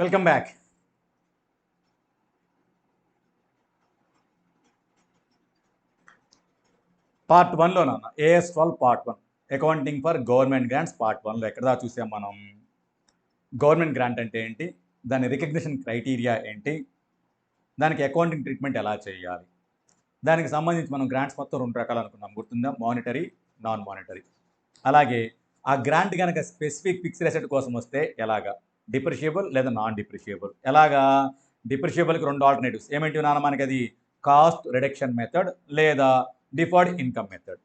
Welcome back. Part 1లో నాన్న AS12 part 1 accounting for government grants part 1లో ఎక్కడా చూసాం మనం. గవర్నమెంట్ గ్రాంట్ అంటే ఏంటి, దాని రికగ్నిషన్ క్రైటీరియా ఏంటి, దానికి అకౌంటింగ్ ట్రీట్మెంట్ ఎలా చేయాలి, దానికి సంబంధించి మనం గ్రాంట్స్ మొత్తం 2 రకాలు అనుకున్నాం, గుర్తుందా? Monetary, non monetary. అలాగే ఆ గ్రాంట్ కనుక స్పెసిఫిక్ ఫిక్స్డ్ అసెట్ కోసం వస్తే ఎలాగా, డిప్రిషియబుల్ లేదా నాన్ డిప్రిషియబుల్. ఎలాగా డిప్రిషియబుల్కి 2 ఆల్టర్నేటివ్స్ ఏమేంటి నాన్న మనకి, అది కాస్ట్ రిడక్షన్ మెథడ్ లేదా డిఫర్డ్ ఇన్కమ్ మెథడ్.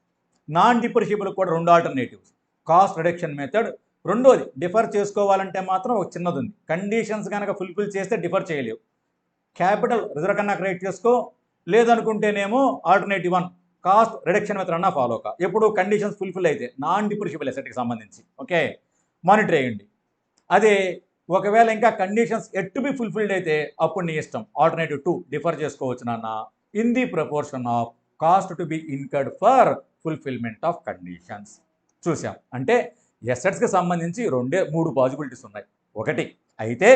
నాన్ డిప్రిషియబుల్ కూడా 2 ఆల్టర్నేటివ్స్, కాస్ట్ రిడక్షన్ మెథడ్, రెండోది డిఫర్ చేసుకోవాలంటే మాత్రం ఒక చిన్నది ఉంది, కండిషన్స్ కనుక ఫుల్ఫిల్ చేస్తే డిఫర్ చేయలేవు. క్యాపిటల్ రిజర్వ్ కన్నా క్రియేట్ చేసుకో, లేదనుకుంటేనేమో ఆల్టర్నేటివ్ 1 కాస్ట్ రిడక్షన్ మెథడ్ అన్నా ఫాలో కా, ఎప్పుడు కండిషన్స్ ఫుల్ఫిల్ అయితే నాన్ డిప్రిషియబుల్ అసెట్కి సంబంధించి. ఓకే, మానిటర్ చేయండి. అదే ఒకవేళ ఇంకా conditions at to be fulfilled అయితే అప్పుడు నీ ఇష్టం, ఆల్టర్నేటివ్ 2 డిఫర్ చేసుకోవచ్చు నాన్న, in the proportion of cost to be incurred for fulfilment of conditions. చూసాం అంటే ఎసెట్స్కి సంబంధించి 3 పాసిబిలిటీస్ ఉన్నాయి. ఒకటి అయితే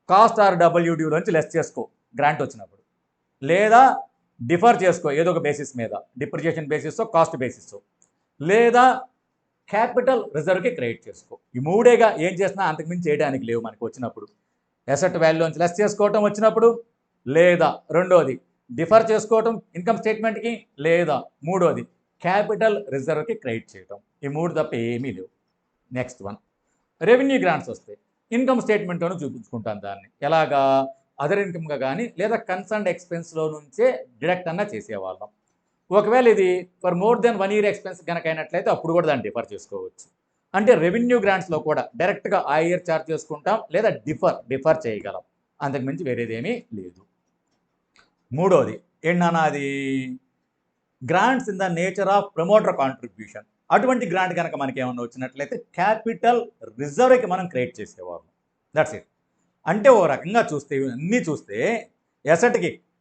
కాస్ట్ ఆర్ డబ్ల్యూడీలోంచి లెస్ చేసుకో గ్రాంట్ వచ్చినప్పుడు, లేదా డిఫర్ చేసుకో ఏదో ఒక బేసిస్ మీద, డిప్రిషియేషన్ బేసిస్, కాస్ట్ బేసిస్, లేదా క్యాపిటల్ రిజర్వ్కి క్రియేట్ చేసుకో. ఈ మూడేగా, ఏం చేసినా అంతకుమించి చేయడానికి లేవు మనకు వచ్చినప్పుడు. ఎసెట్ వాల్యూలోంచి లెస్ చేసుకోవటం వచ్చినప్పుడు, లేదా రెండోది డిఫర్ చేసుకోవటం ఇన్కమ్ స్టేట్మెంట్కి, లేదా మూడోది క్యాపిటల్ రిజర్వ్కి క్రియేట్ చేయటం. ఈ 3 తప్ప ఏమీ లేవు. నెక్స్ట్ వన్, రెవెన్యూ గ్రాంట్స్ వస్తాయి, ఇన్కమ్ స్టేట్మెంట్లోనూ చూపించుకుంటాను దాన్ని. ఎలాగా, అదర్ ఇన్కమ్గా కానీ లేదా కన్సర్న్డ్ ఎక్స్పెన్స్లో నుంచే డిడక్ట్ అన్నా చేసేవాళ్ళం. ఒకవేళ ఇది for more than 1 year expense కనుక అయినట్లయితే అప్పుడు కూడా దాన్ని డిఫర్ చేసుకోవచ్చు. అంటే రెవెన్యూ గ్రాంట్స్లో కూడా డైరెక్ట్గా ఆ ఇయర్ ఛార్జ్ చేసుకుంటాం, లేదా డిఫర్ చేయగలం, అంతకుమించి వేరేదేమీ లేదు. మూడోది ఏంటన్నా, అది grants in the nature of promoter contribution. అటువంటి గ్రాంట్ కనుక మనకి ఏమన్నా వచ్చినట్లయితే క్యాపిటల్ రిజర్వ్కి మనం క్రియేట్ చేసేవాళ్ళం. That's it. అంటే ఓ రకంగా చూస్తే అన్నీ చూస్తే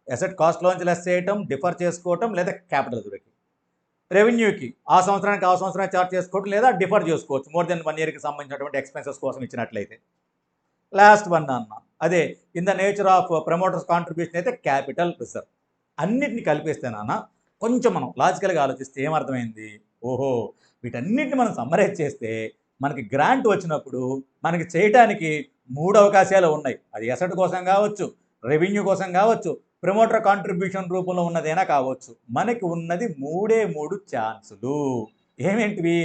ఎసెట్ కాస్ట్లోంచి లెస్ చేయటం, డిఫర్ చేసుకోవటం, లేదా క్యాపిటల్ రిజర్వ్కి. రెవెన్యూకి ఆ సంవత్సరానికి ఛార్జ్ చేసుకోవటం, లేదా డిఫర్ చేసుకోవచ్చు మోర్ దెన్ 1 yearకి సంబంధించినటువంటి ఎక్స్పెన్సెస్ కోసం ఇచ్చినట్లయితే. లాస్ట్ వన్ అన్న, అదే in the nature of promoters contribution అయితే క్యాపిటల్ రిజర్వ్. అన్నిటిని కలిపేస్తే నాన్న కొంచెం మనం లాజికల్గా ఆలోచిస్తే ఏమర్థమైంది, ఓహో వీటన్నిటిని మనం సమ్మరైజ్ చేస్తే మనకి గ్రాంట్ వచ్చినప్పుడు మనకి చేయటానికి 3 అవకాశాలు ఉన్నాయి. అది ఎసెట్ కోసం కావచ్చు, రెవెన్యూ కోసం కావచ్చు, ప్రమోటర్ కాంట్రిబ్యూషన్ రూపంలో ఉన్నదైనా కావచ్చు. మనకి ఉన్నది 3 ఛాన్సులు. ఏమేంటివి?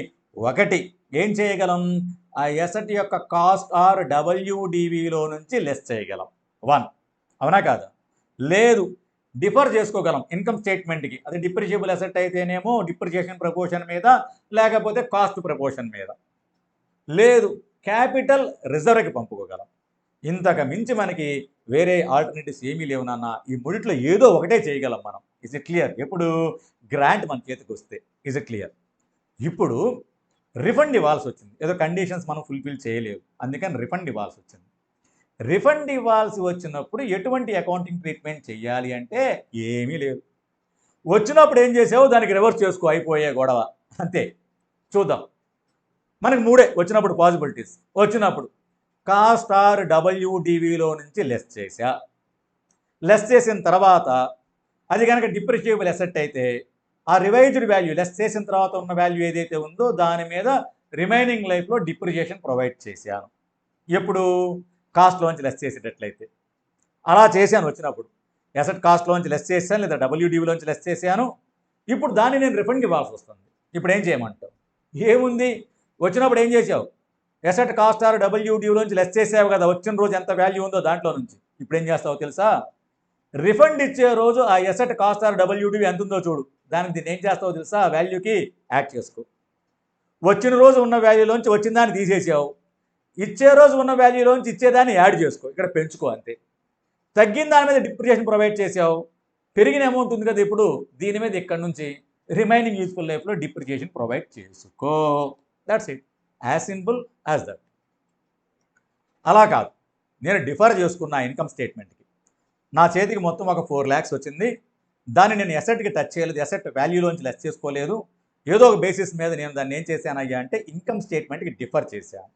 ఒకటి, ఏం చేయగలం, ఆ ఎసెట్ యొక్క కాస్ట్ ఆర్ డబ్ల్యూడివిలో నుంచి లెస్ చేయగలం, 1, అవునా కాదా? లేదు, డిఫర్ చేసుకోగలం ఇన్కమ్ స్టేట్మెంట్కి, అది డిప్రిషియబుల్ అసెట్ అయితేనేమో డిప్రిషియేషన్ ప్రపోర్షన్ మీద, లేకపోతే కాస్ట్ ప్రపోర్షన్ మీద. లేదు, క్యాపిటల్ రిజర్వ్కి పంపుకోగలం. ఇంతకు మించి మనకి వేరే ఆల్టర్నేటివ్స్ ఏమీ లేవు నాన్న. ఈ మూడిట్లో ఏదో ఒకటే చేయగలం మనం. Is it clear? ఎప్పుడు గ్రాంట్ మన చేతికి వస్తే. Is it clear? ఇప్పుడు రిఫండ్ ఇవ్వాల్సి వచ్చింది, ఏదో కండిషన్స్ మనం ఫుల్ఫిల్ చేయలేవు, అందుకని రిఫండ్ ఇవ్వాల్సి వచ్చింది. రిఫండ్ ఇవ్వాల్సి వచ్చినప్పుడు ఎటువంటి అకౌంటింగ్ ట్రీట్మెంట్ చేయాలి అంటే ఏమీ లేదు. వచ్చినప్పుడు ఏం చేసావో దానికి రివర్స్ చేసుకో, అయిపోయే గొడవ అంతే. చూద్దాం. మనకి 3 వచ్చినప్పుడు పాసిబిలిటీస్. వచ్చినప్పుడు కాస్ట్ ఆర్ డబ్ల్యూడివిలో నుంచి లెస్ చేసిన తర్వాత అది కనుక డిప్రిషియబుల్ అసెట్ అయితే ఆ రివైజ్డ్ వాల్యూ, లెస్ చేసిన తర్వాత ఉన్న వాల్యూ ఏదైతే ఉందో దాని మీద రిమైనింగ్ లైఫ్లో డిప్రిషియేషన్ ప్రొవైడ్ చేశాను. ఎప్పుడు కాస్ట్లోంచి లెస్ చేసేటట్లయితే అలా చేశాను. వచ్చినప్పుడు అసెట్ కాస్ట్లోంచి లెస్ చేశాను, లేదా డబ్ల్యూడివిలోంచి లెస్ చేశాను. ఇప్పుడు దాన్ని నేను రిఫండ్ ఇవ్వాల్సి వస్తుంది. ఇప్పుడు ఏం చేయమంటావు? ఏముంది, వచ్చినప్పుడు ఏం చేసావు, ఎసెట్ కాస్ట్ ఆర్ డబ్ల్యూడిలోంచి లెస్ చేసావు కదా, వచ్చిన రోజు ఎంత వాల్యూ ఉందో దాంట్లో నుంచి. ఇప్పుడు ఏం చేస్తావు తెలుసా, రిఫండ్ ఇచ్చే రోజు ఆ ఎసెట్ కాస్ట్ ఆర్ డబ్ల్యూడివి ఎంత ఉందో చూడు, దానికి దీన్ని ఏం చేస్తావు తెలుసా, ఆ వాల్యూకి యాడ్ చేసుకో. వచ్చిన రోజు ఉన్న వాల్యూలోంచి వచ్చిన దాన్ని తీసేసావు, ఇచ్చే రోజు ఉన్న వాల్యూలోంచి ఇచ్చేదాన్ని యాడ్ చేసుకో, ఇక్కడ పెంచుకో అంతే. తగ్గిన దాని మీద డిప్రిషియేషన్ ప్రొవైడ్ చేసావు, పెరిగిన అమౌంట్ ఉంది కదా ఇప్పుడు, దీని మీద ఇక్కడ నుంచి రిమైనింగ్ యూస్ఫుల్ లైఫ్లో డిప్రిషియేషన్ ప్రొవైడ్ చేసుకో. That's it, as simple as that. అలా కాదు, నేను డిఫర్ చేసుకున్న ఇన్కమ్ స్టేట్మెంట్కి నా చేతికి మొత్తం ఒక 4 lakhs వచ్చింది, దాన్ని నేను ఎసెట్కి టచ్ చేయలేదు, ఎసెట్ వాల్యూలోంచి లెస్ చేసుకోలేదు, ఏదో ఒక బేసిస్ మీద నేను దాన్ని ఏం చేశానయ్యా అంటే ఇన్కమ్ స్టేట్మెంట్కి డిఫర్ చేశాను.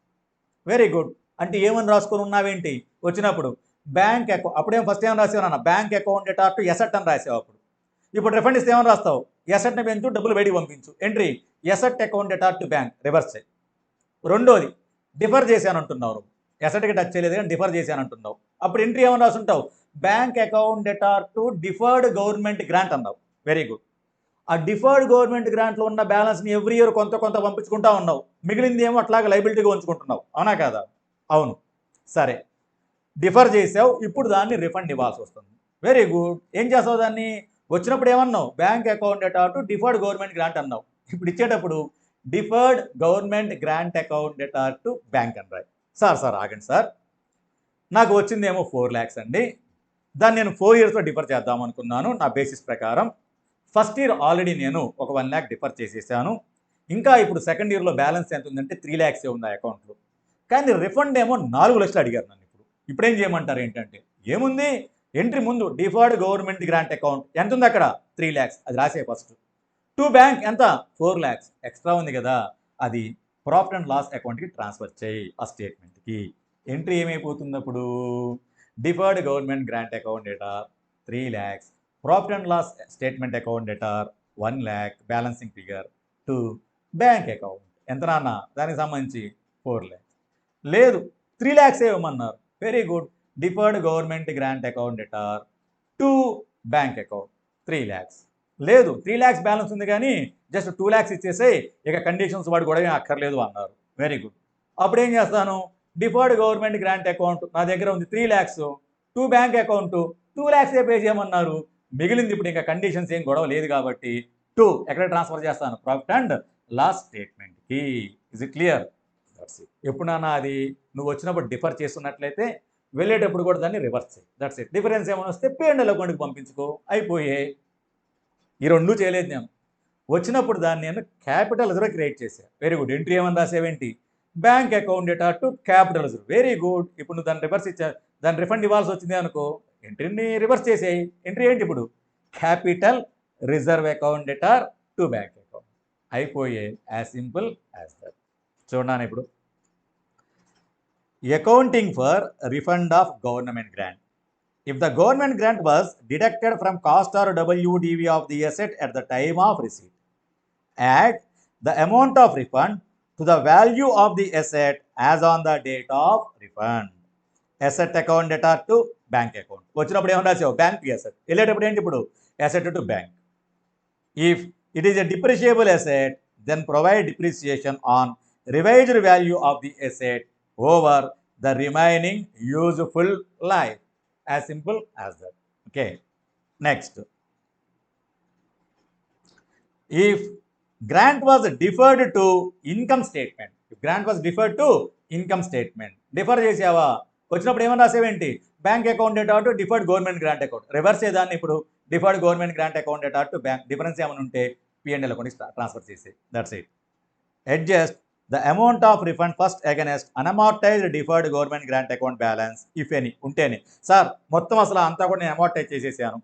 వెరీ గుడ్, అంటే ఏమని రాసుకొని ఉన్నావేంటి వచ్చినప్పుడు బ్యాంక్ అకౌంట్, అప్పుడేం ఫస్ట్ ఏమని రాసేవన్నా bank account data to asset అని రాసావు. అప్పుడు ఇప్పుడు రిఫండ్ ఇస్తే ఏమని రాస్తావు ఎసెట్ని పెంచు డబ్బులు బయటికి పంపించు. Entry asset account data to bank reverse చేయి. రెండోది డిఫర్ చేశాను అంటున్నావు, ఎసెట్కి టచ్ చేయలేదు కానీ డిఫర్ చేశాను అంటున్నావు. అప్పుడు ఎంట్రీ ఏమని రాసుంటావు bank account data to deferred government grant అన్నావు. Very good. ఆ డిఫర్డ్ గవర్నమెంట్ గ్రాంట్లో ఉన్న బ్యాలెన్స్ని ఎవ్రీ ఇయర్ కొంత కొంత పంపించుకుంటా ఉన్నావు, మిగిలింది ఏమో అట్లాగా లైబిలిటీగా ఉంచుకుంటున్నావు. అవునా కాదా? అవును. సరే, డిఫర్ చేసావు, ఇప్పుడు దాన్ని రిఫండ్ ఇవ్వాల్సి వస్తుంది. Very good. ఏం చేస్తావు దాన్ని? వచ్చినప్పుడు ఏమన్నావు bank account data to deferred government grant అన్నావు. ఇప్పుడు ఇచ్చేటప్పుడు deferred government grant account data to bank అని రాయి. సార్ ఆగండి సార్, నాకు వచ్చిందేమో 4 lakhs అండి, దాన్ని నేను 4 yearsలో డిఫర్ చేద్దాం అనుకున్నాను. నా బేసిస్ ప్రకారం ఫస్ట్ ఇయర్ ఆల్రెడీ నేను ఒక 1 lakh డిఫర్ చేసేసాను. ఇంకా ఇప్పుడు సెకండ్ ఇయర్లో బ్యాలెన్స్ ఎంత ఉందంటే 3 lakhs ఉంది ఆ అకౌంట్లో. కానీ రిఫండ్ ఏమో 4 లక్షలు అడిగారు నన్ను. ఇప్పుడు ఏం చేయమంటారు ఏంటంటే ఏముంది ఎంట్రీ ముందు డిఫర్డ్ గవర్నమెంట్ గ్రాంట్ అకౌంట్ ఎంత ఉంది అక్కడ 3 lakhs, అది రాసే ఫస్ట్. టు బ్యాంక్ ఎంత 4 lakhs ఎక్స్ట్రా ఉంది కదా, అది ప్రాఫిట్ అండ్ లాస్ అకౌంట్కి ట్రాన్స్ఫర్ చేయి ఆ స్టేట్మెంట్కి. ఎంట్రీ ఏమైపోతుంది అప్పుడు deferred government grant account debtor 3 lakhs, profit and loss statement account debtor 1 lakh, balancing figure to bank account ఎంత నాన్న దానికి సంబంధించి 4 lakhs. లేదు 3 lakhs ఇవ్వమన్నారు. Very good. Deferred government grant account data to bank account 3 lakhs. లేదు 3 lakhs balance ఉంది కానీ just 2 lakhs ఇచ్చేసి ఇక కండిషన్స్ వాడు కూడా అక్కర్లేదు అన్నారు. Very good. అప్పుడు ఏం చేస్తాను డిఫర్డ్ గవర్నమెంట్ గ్రాంట్ అకౌంట్ నా దగ్గర ఉంది 3 lakhs, to bank account 2 lakhs pay చేయమన్నారు. మిగిలింది ఇప్పుడు ఇంకా కండిషన్స్ ఏం గొడవ లేదు కాబట్టి 2 ఎక్కడ ట్రాన్స్ఫర్ చేస్తాను ప్రాఫిట్ అండ్ లాస్ స్టేట్మెంట్కి. Is it clear? That's it. ఎప్పుడు నాన్న అది నువ్వు వచ్చినప్పుడు డిఫర్ చేస్తున్నట్లయితే వెళ్ళేటప్పుడు కూడా దాన్ని రివర్స్ చేయి. That's it. డిఫరెన్స్ ఏమైనా వస్తే P&L అకౌంట్కి పంపించుకో, అయిపోయే. ఈ రెండు చేయలేదు నేను. వచ్చినప్పుడు దాన్ని నేను క్యాపిటల్ రిజర్వ్ క్రియేట్ చేశాను. Very good. ఎంట్రీ ఏమని రాసేవేంటి bank account data to capital reserve. Very good. ఇప్పుడు నువ్వు దాన్ని రివర్స్ ఇచ్చా, దాన్ని రిఫండ్ ఇవ్వాల్సి వచ్చింది అనుకో, ఎంట్రీని రివర్స్ చేసేయి. ఎంట్రీ ఏంటి ఇప్పుడు capital reserve account data to bank account. అయిపోయే. As simple as that. చూడండి ఇప్పుడు accounting for refund of government grant. If the government grant was deducted from cost or WDV of the asset at the time of receipt, add the amount of refund to the value of the asset as on the date of refund. Asset account data to bank account. వచ్చినప్పుడు ఏమన్నా రాసావు bank to asset, వెళ్ళేటప్పుడు ఏంటి ఇప్పుడు asset to bank. If it is a depreciable asset, then provide depreciation on revised value of the asset over the remaining useful life. As simple as that. Okay. Next. If grant was deferred to income statement. If grant was deferred to income statement. Defer చేసావా వచ్చినప్పుడు ఏమని రాసేవేంటి bank account data to deferred government grant account. Reverse చేదాన్ని ఇప్పుడు deferred government grant account data to bank. Difference ఏమైనా ఉంటే P&L అకౌంట్కి transfer చేసే. That's it. Adjust the amount of refund first against unamortized deferred government grant account balance if any ఉంటేనే. Sir మొత్తం అసలు అంతా కూడా నేను అమౌంటైజ్ చేసేసాను,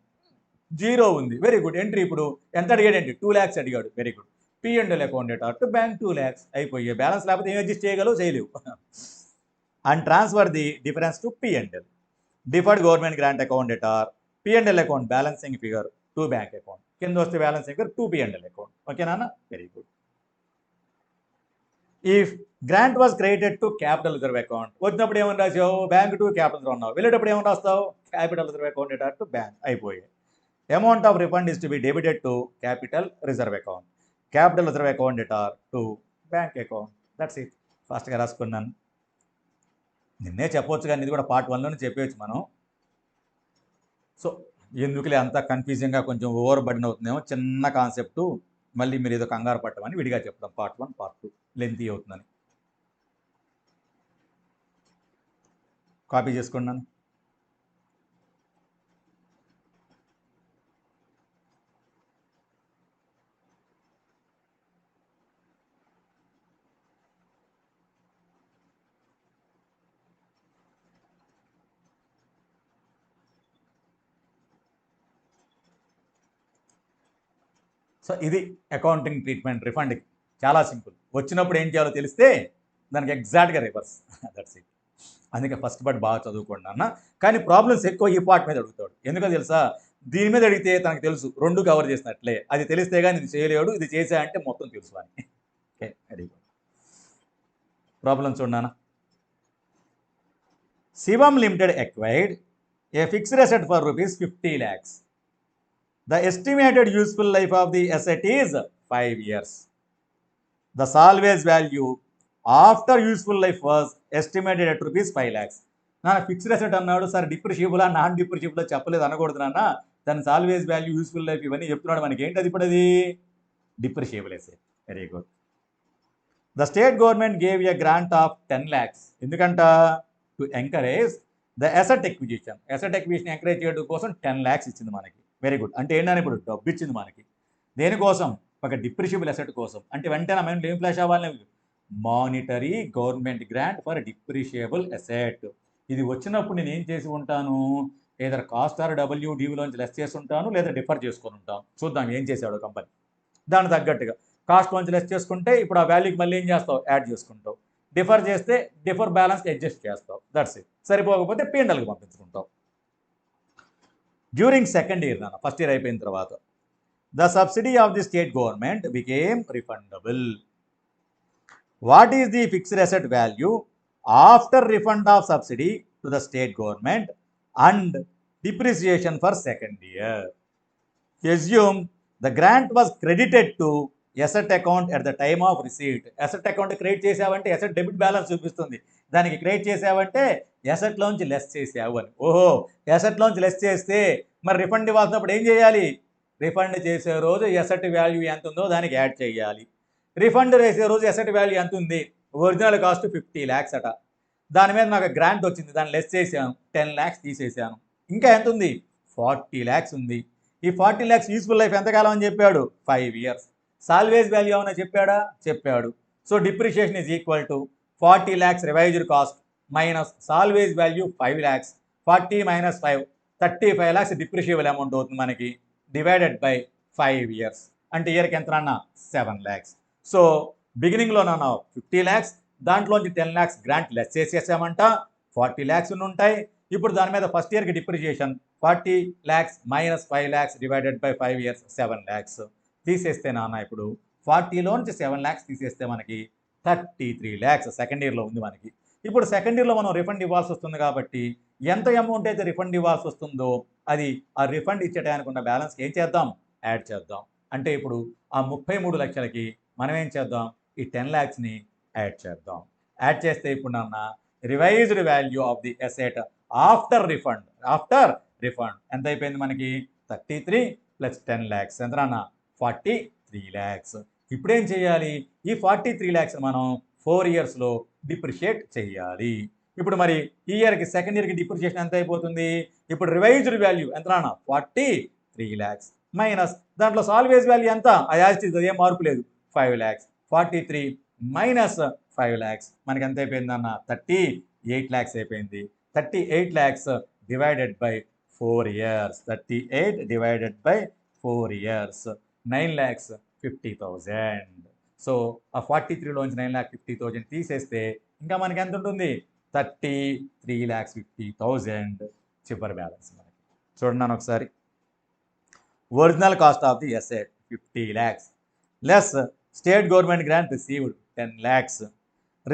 0 ఉంది. Very good. ఎంట్రీ ఇప్పుడు ఎంత అడిగాడు ఏంటి 2 lakhs అడిగాడు. Very good. P&L account data to bank 2 lakhs. అయిపోయే. బ్యాలెన్స్ లేకపోతే ఏం అడ్జస్ట్ చేయగలవు, చేయలేవు. And transfer the difference to P&L. Deferred government grant account debtor P&L account balancing figure to bank account. కింద వస్తే balancing figure to P&L account. Okay నాన్న? Very good. If grant was created to capital reserve account. వచ్చినప్పుడు ఏమని రాసావు bank to capital reserve అన్నావు. వెళ్ళేటప్పుడు ఏమని రాస్తావు capital reserve account data to bank. అయిపోయాయి. Amount of refund is to be debited to capital reserve account. Capital reserve account data to bank account. That's it. ఫాస్ట్గా రాసుకున్నాను. నిన్నే చెప్పవచ్చు కానీ ఇది కూడా పార్ట్ 1లోనే చెప్పవచ్చు మనం. సో ఎందుకులే అంత కన్ఫ్యూజింగ్గా కొంచెం ఓవర్ బర్డెన్ అవుతుందేమో, చిన్న కాన్సెప్టు మళ్ళీ మీరు ఏదో కంగారు పట్టమని విడిగా చెప్తాం. పార్ట్ 1 పార్ట్ 2 లెంతీ అవుతుందని. కాపీ చేసుకున్నాను. సో ఇది అకౌంటింగ్ ట్రీట్మెంట్ రిఫండ్కి. చాలా సింపుల్. వచ్చినప్పుడు ఏం చేయాలో తెలిస్తే దానికి ఎగ్జాక్ట్గా రివర్స్. That's it. అందుకే ఫస్ట్ పార్ట్ బాగా చదువుకోండి అన్న. కానీ ప్రాబ్లమ్స్ ఎక్కువ ఈ పార్ట్ మీద అడుగుతాడు. ఎందుకో తెలుసా? దీని మీద అడిగితే తనకు తెలుసు 2 కవర్ చేసినట్లే. అది తెలిస్తే గాని ఇది చేయలేడు. ఇది చేశా అంటే మొత్తం తెలుసు అని. ఓకే. Very good. ప్రాబ్లమ్ చూడనా? Shivam Limited acquired a fixed asset for rupees 50 lakhs. The estimated useful life of the asset is 5 years. The salvage value after useful life was estimated at rupees 5 lakhs. నాన్న fixed asset అన్నాడు sir, డిప్రిషియబులా non డిప్రిషియబులా చెప్పలేదు అనకూడదు నాన్న. దాని salvage value useful life ఇవన్నీ చెప్తున్నాడు. మనకి ఏంటది ఇప్పుడు? అది depreciable asset. Very good. The state government gave a grant of 10 lakhs. ఎందుకంట? To encourage the asset acquisition. Asset acquisition encourage చేయడం కోసం 10 lakhs ఇచ్చింది మనకి. Very good. అంటే ఏంటని ఇప్పుడు డబ్బు ఇచ్చింది మనకి. దేనికోసం? ఒక డిప్రిషియబుల్ అసెట్ కోసం. అంటే వెంటనే మైండ్లో ఏం ఫ్లాష్ అవ్వాలి? Monetary government grant for depreciable asset. ఇది వచ్చినప్పుడు నేను ఏం చేసి ఉంటాను? ఏదైనా కాస్ట్ ఆర్ డబ్ల్యూడీలోంచి లెస్ చేసి ఉంటాను, లేదా డిఫర్ చేసుకొని ఉంటాను. చూద్దాం ఏం చేశాడు కంపెనీ. దానికి తగ్గట్టుగా కాస్ట్ లోంచి లెస్ చేసుకుంటే ఇప్పుడు ఆ వాల్యూకి మళ్ళీ ఏం చేస్తావు? యాడ్ చేసుకుంటావు. డిఫర్ చేస్తే డిఫర్ బ్యాలెన్స్ అడ్జస్ట్ చేస్తావు. That's it. సరిపోకపోతే P&Lకి పంపించుకుంటావు. డ్యూరింగ్ సెకండ్ ఇయర్ నాన్న, ఫస్ట్ ఇయర్ అయిపోయిన తర్వాత, the subsidy of the state government became refundable. What is the fixed asset value after refund of subsidy to the state government and depreciation for second year? Assume the grant was credited to asset account at the time of receipt. Asset account create చేసావంటే asset debit balance చూపిస్తుంది. దానికి create చేసావంటే అసెట్లోంచి less చేసావు అని. ఓహో, అసెట్లోంచి less చేస్తే మరి refund ఇవ్వాల్సినప్పుడు ఏం చేయాలి? రిఫండ్ చేసే రోజు అసెట్ వాల్యూ ఎంత ఉందో దానికి యాడ్ చేయాలి. రిఫండ్ చేసే రోజు అసెట్ వాల్యూ ఎంత ఉంది? ఒరిజినల్ కాస్ట్ 50 lakhs అట. దాని మీద నాకు గ్రాంట్ వచ్చింది, దాన్ని లెస్ చేశాను, 10 lakhs తీసేసాను. ఇంకా ఎంత ఉంది? 40 lakhs ఉంది. ఈ 40 lakhs యూస్ఫుల్ లైఫ్ ఎంతకాలం అని చెప్పాడు? 5 years. సాల్వేజ్ వాల్యూ ఏమైనా చెప్పాడా? చెప్పాడు. So depreciation is equal to 40 lakhs revised cost minus salvage value 5 lakhs. 40 - 5 35 lakhs depreciable amount అవుతుంది మనకి, డివైడెడ్ బై 5 years. అంటే ఇయర్కి ఎంత నాన్న? 7 lakhs. సో బిగినింగ్లో నాన్న 50 lakhs, దాంట్లోంచి 10 lakhs గ్రాంట్ లెస్ చేసేసామంట, 40 lakhs ఉంటాయి. ఇప్పుడు దాని మీద ఫస్ట్ ఇయర్కి depreciation 40 lakhs - 5 lakhs divided by 5 years 7 lakhs. తీసేస్తే నాన్న ఇప్పుడు 40లోంచి 7 lakhs తీసేస్తే మనకి 33 lakhs సెకండ్ ఇయర్లో ఉంది మనకి. ఇప్పుడు సెకండ్ ఇయర్లో మనం రిఫండ్ ఇవ్వాల్సి వస్తుంది కాబట్టి ఎంత అమౌంట్ అయితే రిఫండ్ ఇవ్వాల్సి వస్తుందో అది ఆ రిఫండ్ ఇచ్చేటానికి ఉన్న బ్యాలెన్స్కి ఏం చేద్దాం? యాడ్ చేద్దాం. అంటే ఇప్పుడు ఆ 33 లక్షలకి మనం ఏం చేద్దాం? ఈ 10 lakhsని యాడ్ చేద్దాం. యాడ్ చేస్తే ఇప్పుడు నాన్న revised value of the asset after refund ఎంత అయిపోయింది మనకి? 33 + 10 lakhs ఎంత నాన్న? 43 lakhs. ఇప్పుడేం చేయాలి? ఈ 43 lakhs మనం 4 yearsలో డిప్రిషియేట్ చేయాలి. ఇప్పుడు మరి ఈ ఇయర్కి సెకండ్ ఇయర్కి డిప్రిషియేషన్ ఎంత అయిపోతుంది? ఇప్పుడు రివైజ్డ్ వాల్యూ ఎంత నాన్న? 43 lakhs మైనస్ దాంట్లో సాల్వేజ్ వాల్యూ ఎంత? అదేం మార్పు లేదు, 5 lakhs. 43 - 5 lakhs మనకి ఎంత అయిపోయింది అన్న? 38 lakhs అయిపోయింది. 38 lakhs divided by 4 years. 38 divided by 4 years 9,50,000. So ఆ 43లోంచి 9,50,000 తీసేస్తే ఇంకా మనకి ఎంత ఉంటుంది? 33,50,000 చివరి బ్యాలెన్స్ మనకి. చూడండి నాన్న ఒకసారి. Original cost of the asset 50 lakhs less state government grant received 10 lakhs.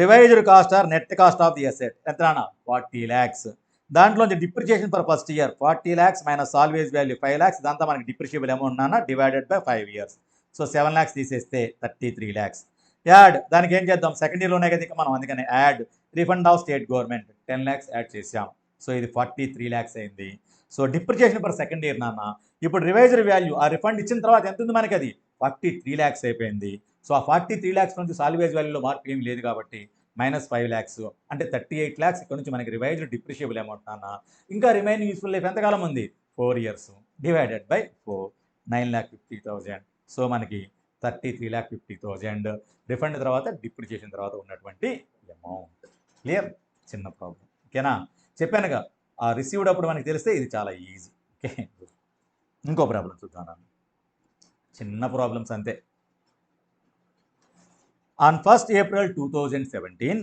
Revised cost or net cost of the asset ఎంత నాన్న? 40 lakhs. దాంట్లోంచి depreciation for first year 40 lakhs minus salvage value 5 lakhs. దాంతో మనకి depreciable amount నాన్న divided by 5 years. So 7 lakhs తీసేస్తే 33 lakhs. Add దానికి ఏం చేద్దాం? సెకండ్ ఇయర్లోనే కదా ఇంకా మనం, అందుకని add refund of state government 10 lakhs add చేసాం. సో ఇది 43 lakhs అయింది. So depreciation for second year నాన్న. ఇప్పుడు రివైజ్డ్ వాల్యూ ఆ రిఫండ్ ఇచ్చిన తర్వాత ఎంత ఉంది మనకి? అది 43 lakhs అయిపోయింది. సో ఆ 43 lakhs నుంచి సాల్వేజ్ వాల్యూలో మార్పు ఏం లేదు కాబట్టి -5 lakhs అంటే 38 lakhs ఇక్కడ నుంచి మనకి రివైజ్డ్ డిప్రిషియబుల్ అమౌంట్ నాన్న. ఇంకా రిమైనింగ్ యూస్ఫుల్ లైఫ్ ఎంతకాలం ఉంది? 4 years డివైడెడ్ బై 4 9,50,000. సో మనకి 33,50,000 రిఫండ్ తర్వాత డిప్రిషియేషన్ తర్వాత ఉన్నటువంటి అమౌంట్. క్లియర్? చిన్న ప్రాబ్లం. ఓకేనా? చెప్పానుగా ఆ రిసీవ్డ్ అప్పుడు మనకి తెలిస్తే ఇది చాలా ఈజీ. ఓకే, ఇంకో ప్రాబ్లం చూద్దాం. చిన్న ప్రాబ్లమ్స్ అంతే. On 1st April 2017,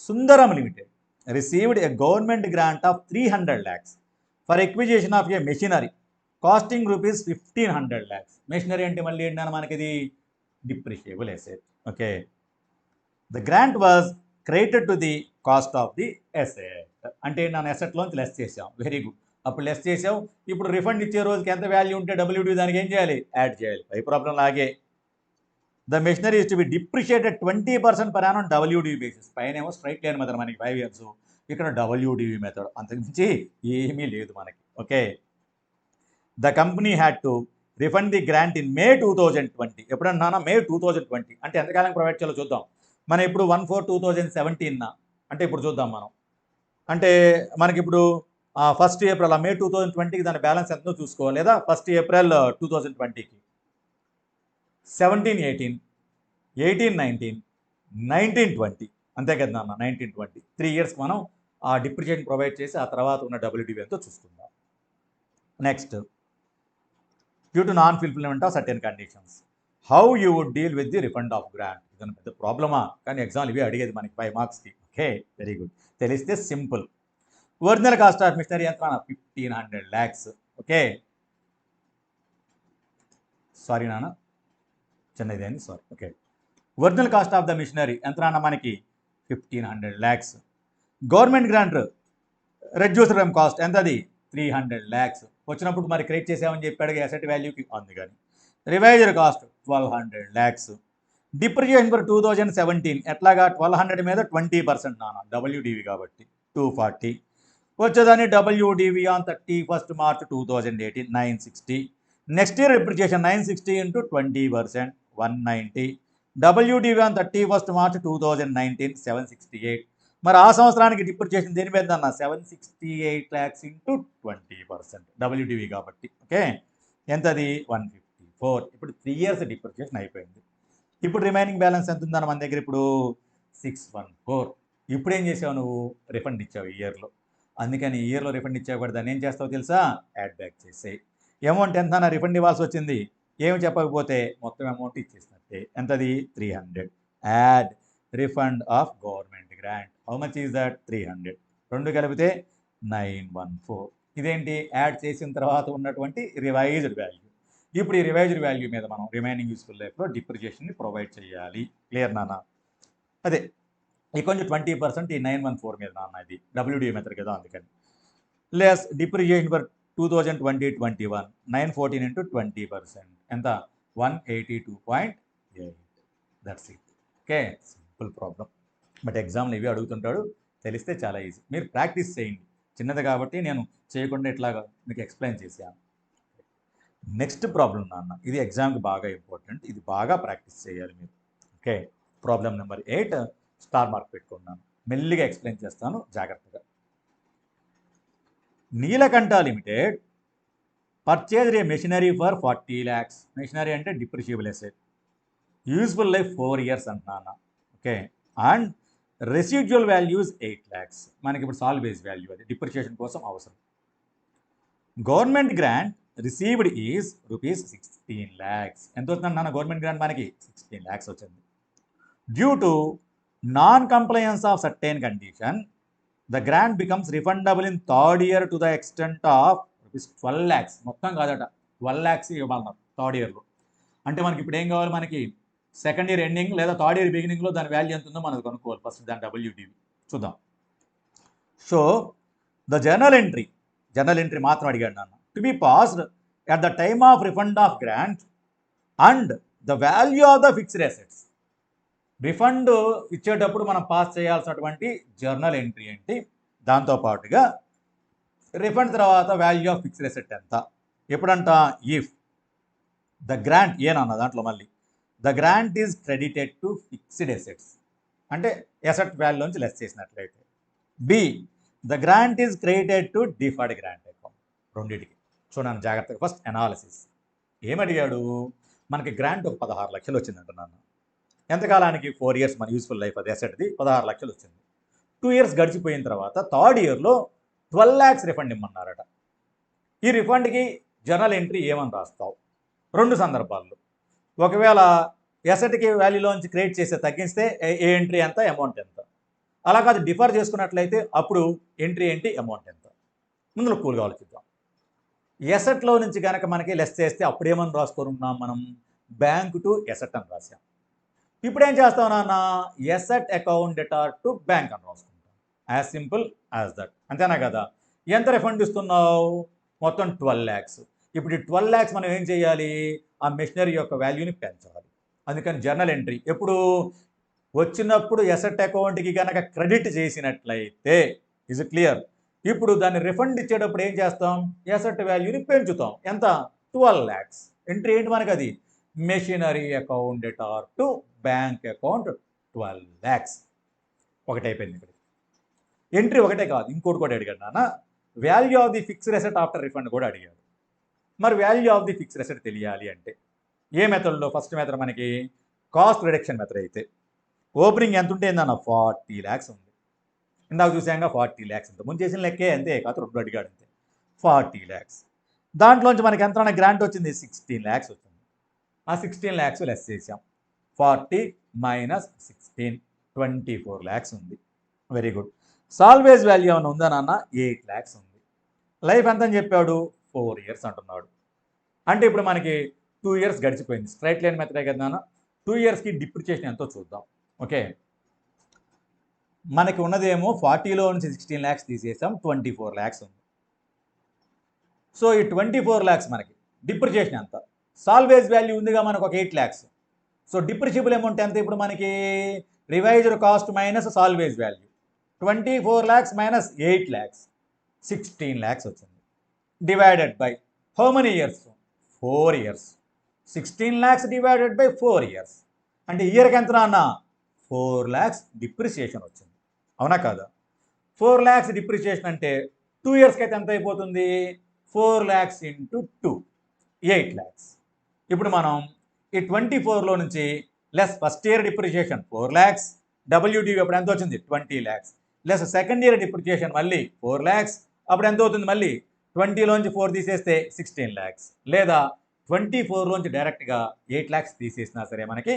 Sundaram Limited received a government grant of 300 lakhs for acquisition of a machinery costing rupees 1500 lakhs. Machinery అంటే మళ్ళీ ఏంటన్నా మనకి ఇది depreciable asset. Okay, the grant was credited to the cost of the asset. అంటే నన్ను అసెట్లోంచి less చేసాం. Very good. అప్పుడు లెస్ చేసాం. ఇప్పుడు రిఫండ్ ఇచ్చే రోజుకి ఎంత వాల్యూ ఉంటే డబ్ల్యూడీ దానికి ఏం చేయాలి? యాడ్ చేయాలి. పై ప్రాబ్లం లాగే the machinery is to B depreciated 20% per annum WD basis. పైన ఏమో స్ట్రైట్ లైన్ మెథడ్ మనకి 5 years, ఇక్కడ డబ్ల్యూడీవీ మెథడ్. అంతకుమించి ఏమీ లేదు మనకి. Okay, the company had to refund the grant in May 2020. ఎప్పుడన్నా May 2020 అంటే ఎంతకాలం ప్రొవైడ్ చేయాలో చూద్దాం. మనం ఇప్పుడు 1/4/2017 అంటే ఇప్పుడు చూద్దాం మనం. అంటే మనకి ఇప్పుడు 1st April May 2020కి దాని బ్యాలెన్స్ ఎంతో చూసుకోవాలి, లేదా 1st April 2020కి 17-18, 18-19, 19-20, అంతే కదా నాన్న? 19-20 3 years మనం ఆ డిప్రిషియేషన్ ప్రొవైడ్ చేసి ఆ తర్వాత ఉన్న డబ్ల్యూడీవీ ఎంతో చూసుకుందాం. Next, due to non fulfilment of certain conditions, how you would deal with the refund of grant. ఇదని పెద్ద ప్రాబ్లమా? కానీ ఎగ్జామ్ ఇవి అడిగేది మనకి 5 marksకి. Okay, very good. తెలిస్తే simple. Original cost of machinery ఎంత? 1500 lakhs. ఓకే, సారీ నాన్న, చిన్నది అని sorry. Okay, original cost of the machinery ఎంత నాన్న? మనకి 1500 lakhs. Government grant reduced from cost ఎంత? అది 300 lakhs. వచ్చినప్పుడు మరి క్రెడిట్ చేసామని చెప్పాడు అసెట్ వాల్యూకి, అందుకని. Revised cost 1200 lakhs. Depreciation for 2017 ఎట్లాగా? 1200 మీద 20% నాన్న, డబ్ల్యూడీవీ కాబట్టి 240. వచ్చేదాన్ని WDV on 31st March 2018 960. Next year depreciation 960 into 20% 190. WDV on 31st March 2019 768. మరి ఆ సంవత్సరానికి డిప్రిషియేషన్ దేని మీద అన్న? 768 lakhs into 20% డబ్ల్యూడీవీ కాబట్టి. ఓకే, ఎంతది? 154. ఇప్పుడు 3 years డిప్రిషియేషన్ అయిపోయింది. ఇప్పుడు రిమైనింగ్ బ్యాలెన్స్ ఎంత ఉందన్న మన దగ్గర? ఇప్పుడు 614. ఇప్పుడు ఏం చేసావు నువ్వు? రిఫండ్ ఇచ్చావు ఈ ఇయర్లో. అందుకని ఈ ఇయర్లో రిఫండ్ ఇచ్చావు కూడా దాన్ని ఏం చేస్తావు తెలుసా? యాడ్ బ్యాక్ చేసేయి. అమౌంట్ ఎంత అన్న రిఫండ్ ఇవ్వాల్సి వచ్చింది? ఏమి చెప్పకపోతే మొత్తం అమౌంట్ ఇచ్చేసినట్టే. ఎంతది? 300. Add refund of government grant. How much is that? 300. రెండు కలిపితే 914. ఇదేంటి? యాడ్ చేసిన తర్వాత ఉన్నటువంటి రివైజ్డ్ వాల్యూ. ఇప్పుడు ఈ రివైజ్డ్ వాల్యూ మీద మనం రిమైనింగ్ యూస్ఫుల్ లైఫ్లో డిప్రిషియేషన్ని ప్రొవైడ్ చేయాలి. క్లియర్ నాన్న? అదే ఈ కొంచెం 20% ఈ 914 మీద నాన్న, ఇది డబ్ల్యూడీ మెథడ్ కదా, అందుకని. లెస్ డిప్రిషియేషన్ ఫర్ 2020-21 914 into 20% ఎంత? 182.8. That's it. Okay, simple problem. But ఎగ్జామ్లో ఇవి అడుగుతుంటాడు. తెలిస్తే చాలా ఈజీ. మీరు ప్రాక్టీస్ చేయండి. చిన్నది కాబట్టి నేను చేయకుండా ఇట్లాగా మీకు ఎక్స్ప్లెయిన్ చేశాను. నెక్స్ట్ ప్రాబ్లం నాన్న, ఇది ఎగ్జామ్కి బాగా ఇంపార్టెంట్. ఇది బాగా ప్రాక్టీస్ చేయాలి మీరు. Okay, problem number 8 star mark పెట్టుకున్నాను. మెల్లిగా ఎక్స్ప్లెయిన్ చేస్తాను, జాగ్రత్తగా. Neelakanta limited purchased a machinery for 40 lakhs. Machinery అంటే depreciable asset. Useful life 4 years అంటున్నాను. Okay, and residual values 8 lakhs. మనకి ఇప్పుడు సాల్వేజ్ వాల్యూ, అది డిప్రిషియేషన్ కోసం అవసరం. Government grant received is rupees 16 lakhs. ఎంత వచ్చిందండి నాన్న గవర్నమెంట్ గ్రాంట్? మనకి 16 lakhs వచ్చింది. Due to non compliance of certain condition, the grant becomes refundable in 3rd year to the extent of rupees 12 lakhs. మొత్తం కాదట, 12 lakhs ఇవ్వాలన్నారు 3rd yearలో. అంటే మనకి ఇప్పుడు ఏం కావాలి? మనకి 2nd year ఎండింగ్ లేదా 3rd year బిగినింగ్లో దాని వాల్యూ ఎంత ఉందో మనకు కనుక్కోవాలి. ఫస్ట్ దాని డబ్ల్యూడీవీ చూద్దాం. సో ద జర్నల్ ఎంట్రీ మాత్రం అడిగాడు నాన్న. To be passed at the time of refund of grant and the value of the fixed assets. Refund ఇచ్చేటప్పుడు మనం పాస్ చేయాల్సినటువంటి జర్నల్ ఎంట్రీ ఏంటి, దాంతోపాటుగా రిఫండ్ తర్వాత వాల్యూ ఆఫ్ ఫిక్స్డ్ అసెట్ ఎంత. ఎప్పుడంట? ఇఫ్ ద గ్రాంట్ ఏనన్న దాంట్లో మళ్ళీ the grant is credited to fixed assets, అంటే అసెట్ వాల్యూలోంచి లెస్ చేసినట్లయితే. B the grant is credited to deferred grant account. రెండింటికి చూడండి జాగ్రత్తగా. ఫస్ట్ అనాలిసిస్ ఏమడిగాడు? మనకి గ్రాంట్ ఒక 16 లక్షలు వచ్చిందంట నాన్న. ఎంతకాలానికి? 4 years మన యూస్ఫుల్ లైఫ్, అది అసెట్ది 16 లక్షలు వచ్చింది. 2 years గడిచిపోయిన తర్వాత 3rd yearలో 12 lakhs రిఫండ్ ఇమ్మన్నారట. ఈ రిఫండ్కి జర్నల్ ఎంట్రీ ఏమని రాస్తావు? 2 సందర్భాల్లో. ఒకవేళ అసెట్కి వాల్యూలోంచి క్రియేట్ చేస్తే తగ్గిస్తే ఏ ఎంట్రీ ఎంత, అమౌంట్ ఎంత. అలా కాదు డిఫర్ చేసుకున్నట్లయితే అప్పుడు ఎంట్రీ ఏంటి, అమౌంట్ ఎంత. ముందులో కూల్గా ఆలోచిద్దాం. ఎసెట్లో నుంచి కనుక మనకి లెస్ చేస్తే అప్పుడేమని రాసుకున్నాం మనం, బ్యాంక్ టు ఎసెట్ అని రాసాం. ఇప్పుడు ఏం చేస్తాం నాన్న, asset account debtor to bank అని రాసుకుంటాం. యాజ్ సింపుల్ యాజ్ దట్, అంతేనా కదా. ఎంత రిఫండ్ ఇస్తున్నావు, మొత్తం 12 lakhs. ఇప్పుడు ఈ 12 lakhs మనం ఏం చేయాలి, ఆ మెషినరీ యొక్క వాల్యూని పెంచాలి. అందుకని జర్నల్ ఎంట్రీ ఎప్పుడు వచ్చినప్పుడు ఎసెట్ అకౌంట్కి కనుక క్రెడిట్ చేసినట్లయితే, ఇజ్ క్లియర్. ఇప్పుడు దాన్ని రిఫండ్ ఇచ్చేటప్పుడు ఏం చేస్తాం, ఎసెట్ వాల్యూని పెంచుతాం. ఎంత, 12 lakhs. ఎంట్రీ ఏంటి మనకి, అది machinery account debtor to bank account 12 lakhs. ఒకటైపోయింది. ఇక్కడ ఎంట్రీ ఒకటే కాదు, ఇంకోటి కూడా అడిగాడు నాన్న, value of the fixed asset after refund కూడా అడిగాడు. మరి value of the fixed asset తెలియాలి అంటే ఏ మెథడ్లో, ఫస్ట్ మెథడ్ మనకి కాస్ట్ రిడక్షన్ మెథడ్ అయితే ఓపెనింగ్ ఎంత ఉంటే ఏందన్న 40 lakhs ఉంది. ఇందాక చూసాక 40 lakhs ఇంత ముందు చేసిన లెక్కే, అంతే కాదు, రెండు అడిగాడు అంతే. 40 lakhs దాంట్లోంచి మనకి ఎంత గ్రాంట్ వచ్చింది, 16 lakhs వచ్చింది. ఆ 16 lakhs లెస్ చేసాం. 40 మైనస్ 16 24 lakhs ఉంది. Very good. సాల్వేజ్ వాల్యూ ఏమైనా ఉందా నాన్న, 8 lakhs ఉంది. లైఫ్ ఎంత అని చెప్పాడు, 4 years అంటున్నాడు. అంటే ఇప్పుడు మనకి 2 years గడిచిపోయింది. స్ట్రైట్ లైన్ మెథడే కదా నాన్న. 2 yearsకి డిప్రిసియేషన్ ఎంతో చూద్దాం. ఓకే, మనకి ఉన్నదేమో 40లో నుంచి 16 lakhs తీసేసాం, 24 lakhs ఉంది. సో ఈ 24 lakhs మనకి డిప్రిసియేషన్ ఎంత, సాల్వేజ్ వాల్యూ ఉందిగా మనకు ఒక 8 lakhs. సో డిప్రిషియబుల్ అమౌంట్ ఎంత ఇప్పుడు మనకి, revised cost minus salvage value, 24 lakhs minus 8 lakhs, 16 lakhs వచ్చింది. Divided by how many years, 4 years. 16 lakhs divided by 4 years అంటే ఇయర్కి ఎంత నాన్న, 4 lakhs డిప్రిసియేషన్ వచ్చింది. అవునా కాదా. 4 lakhs డిప్రిసియేషన్ అంటే 2 yearsకి అయితే ఎంత అయిపోతుంది, 4 lakhs ఇంటూ 2, 8 lakhs. ఇప్పుడు మనం ఈ 24లో నుంచి less first year depreciation 4 lakhs, WDV అప్పుడు ఎంత వచ్చింది 20 lakhs, less second year depreciation మళ్ళీ 4 lakhs, అప్పుడు ఎంత అవుతుంది మళ్ళీ 20లోంచి 4 తీసేస్తే 16 lakhs, లేదా 24లోంచి డైరెక్ట్గా 8 lakhs తీసేసినా సరే మనకి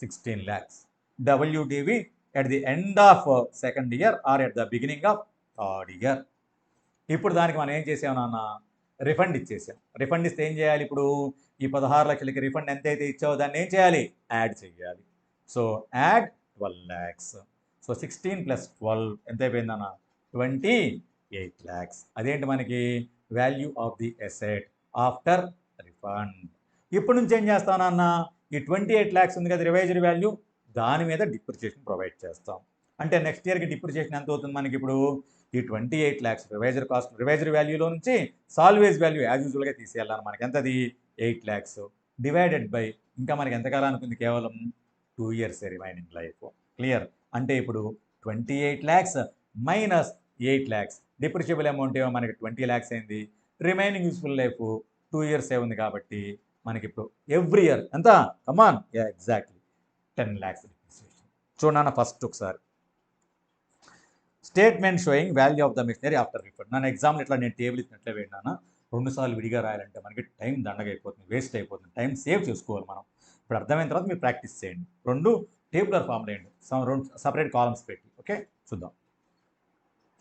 16 lakhs. WDV at the end of second year are at the beginning of third year. ఇప్పుడు దానికి మనం ఏం చేసాం నాన్న, రిఫండ్ ఇచ్చేసాం. రిఫండ్ ఇస్తే ఏం చేయాలి, ఇప్పుడు ఈ 16 లక్షలకి రిఫండ్ ఎంత అయితే ఇచ్చావో దాన్ని ఏం చేయాలి, యాడ్ చేయాలి. So add 12 lakhs. సో 16 + 12 ఎంత అయిపోయిందన్న, 28 lakhs. అదేంటి మనకి value of the asset after refund. ఇప్పుడు నుంచి ఏం చేస్తానన్న, ఈ 28 lakhs ఉంది కదా రివైజ్డ్ వాల్యూ, దాని మీద డిప్రిసియేషన్ ప్రొవైడ్ చేస్తాం. అంటే నెక్స్ట్ ఇయర్కి డిప్రిసియేషన్ ఎంత అవుతుంది మనకి, ఇప్పుడు ఈ 28 lakhs రివైజ్డ్ కాస్ట్, రివైజ్డ్ వాల్యూలో నుంచి సాల్వేజ్ వాల్యూ యాజ్ యూజువల్గా తీసేయాలని మనకి ఎంతది 8 lakhs డివైడెడ్ బై ఇంకా మనకి ఎంతకాలానికి ఉంది, కేవలం 2 years రిమైనింగ్ లైఫ్. క్లియర్. అంటే ఇప్పుడు 28 lakhs minus 8 lakhs, depreciable amount ఏమో మనకి 20 lakhs అయింది, రిమైనింగ్ యూస్ఫుల్ లైఫ్ 2 years ఉంది కాబట్టి మనకి ఇప్పుడు ఎవ్రీ ఇయర్ ఎంత, కమాన్, ఎగ్జాక్ట్లీ 10 lakhs డిప్రిసియేషన్. చూడన్న ఫస్ట్ ఒకసారి statement showing value of the machinery after refund. నన్ను ఎగ్జామ్లో ఇట్లా నేను టేబుల్ ఇచ్చినట్లే విన్నాను, 2 సార్లు విడిగా రాయాలంటే మనకి టైం దండగా అయిపోతుంది, వేస్ట్ అయిపోతుంది, టైం సేవ్ చేసుకోవాలి మనం. ఇప్పుడు అర్థమైన తర్వాత మీరు ప్రాక్టీస్ చేయండి. 2 టేబులర్ ఫామ్లో వేయండి, 2 సపరేట్ కాలమ్స్ పెట్టి. ఓకే, చూద్దాం.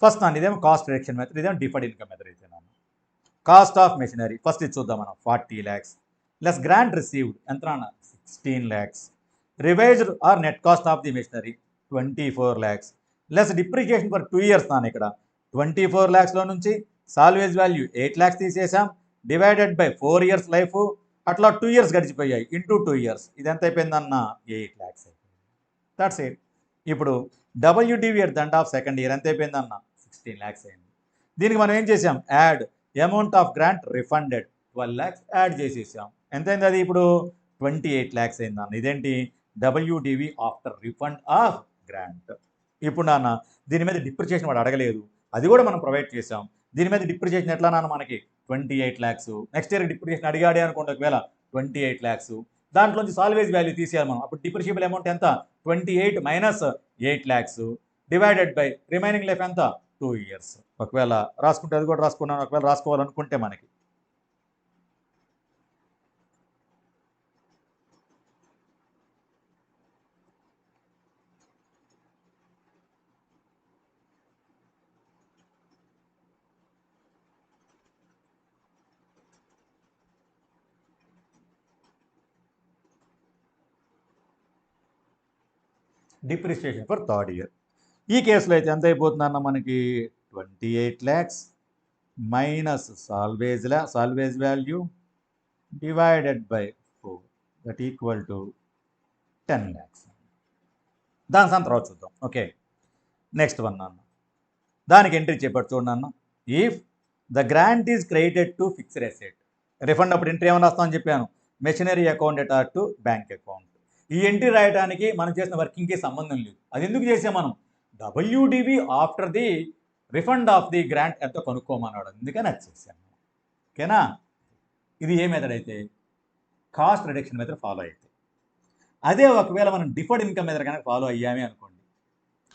ఫస్ట్ నాన్న ఇదేమో కాస్ట్ రిడక్షన్ మెథడ్, ఇదేమో డిఫర్డ్ ఇన్కమ్ మెథడ్ అయితే నాన్న. కాస్ట్ ఆఫ్ మెషినరీ ఫస్ట్ ఇది చూద్దాం మనం, 40 lakhs లెస్ గ్రాంట్ రిసీవ్డ్ ఎంత నాన్న, 16 lakhs. Revised or net cost of the machinery 24 lakhs less depreciation for 2 years నాన్న. ఇక్కడ 24 lakhsలో నుంచి సాల్వేజ్ వాల్యూ 8 lakhs తీసేసాం, డివైడెడ్ బై 4 years లైఫ్, అట్లా 2 years గడిచిపోయాయి, ఇంటూ 2 years ఇది ఎంత అయిపోయిందన్న, 8 lakhs అయిపోయింది. That's it. ఇప్పుడు WDV at the end of second year ఎంత అయిపోయిందన్న, 16 lakhs అయింది. దీనికి మనం ఏం చేసాం, add amount of grant refunded 12 lakhs add చేసేసాం. ఎంతైంది అది ఇప్పుడు 28 lakhs అయిందన్న. ఇదేంటి, WDV after refund of grant. ఇప్పుడు నాన్న దీని మీద డిప్రిసియేషన్ వాడు అడగలేదు, అది కూడా మనం ప్రొవైడ్ చేసాం. దీని మీద డిప్రిసియేషన్ ఎట్లా నాన్న, మనకి 28 lakhs. నెక్స్ట్ ఇయర్ డిప్రిసియేషన్ అడిగాడే అనుకోండి ఒకవేళ, 28 lakhs. దాంట్లోంచి సాల్వేజ్ వాల్యూ తీసేయాలి మనం. అప్పుడు డిప్రిషియబుల్ అమౌంట్ ఎంత, 28 minus 8 lakhs divided by remaining life ఎంత, 2 years. ఒకవేళ రాసుకుంటే అది కూడా రాసుకున్నాను, ఒకవేళ రాసుకోవాలనుకుంటే మనకి డిప్రిసియేషన్ ఫర్ థర్డ్ ఇయర్. ఈ కేసులో అయితే ఎంత అయిపోతుందన్న మనకి 28 lakhs minus salvage value divided by 4 that equal to 10 lakhs. దాని సంగతి తర్వాత చూద్దాం. ఓకే, నెక్స్ట్ వన్ అన్న, దానికి ఎంట్రీ చెప్పాడు చూడండి అన్న. If the grant is credited to fixed asset, refund అప్పుడు ఎంట్రీ ఏమన్నా వస్తామని చెప్పాను, machinery account ఎటార్ to bank account. ఈ ఎంట్రీ రాయడానికి మనం చేసిన వర్కింగ్కి సంబంధం లేదు. అది ఎందుకు చేసాం మనం, WDV after the refund of the grant ఎంతో కనుక్కోమన్నాడు, అందుకని అది చేశాను. ఓకేనా, ఇది ఏ మెథడ్ అయితే కాస్ట్ రిడక్షన్ మెథడ్ ఫాలో అయితే. అదే ఒకవేళ మనం డిఫర్డ్ ఇన్కమ్ మెథడ్ కనుక ఫాలో అయ్యామే అనుకోండి,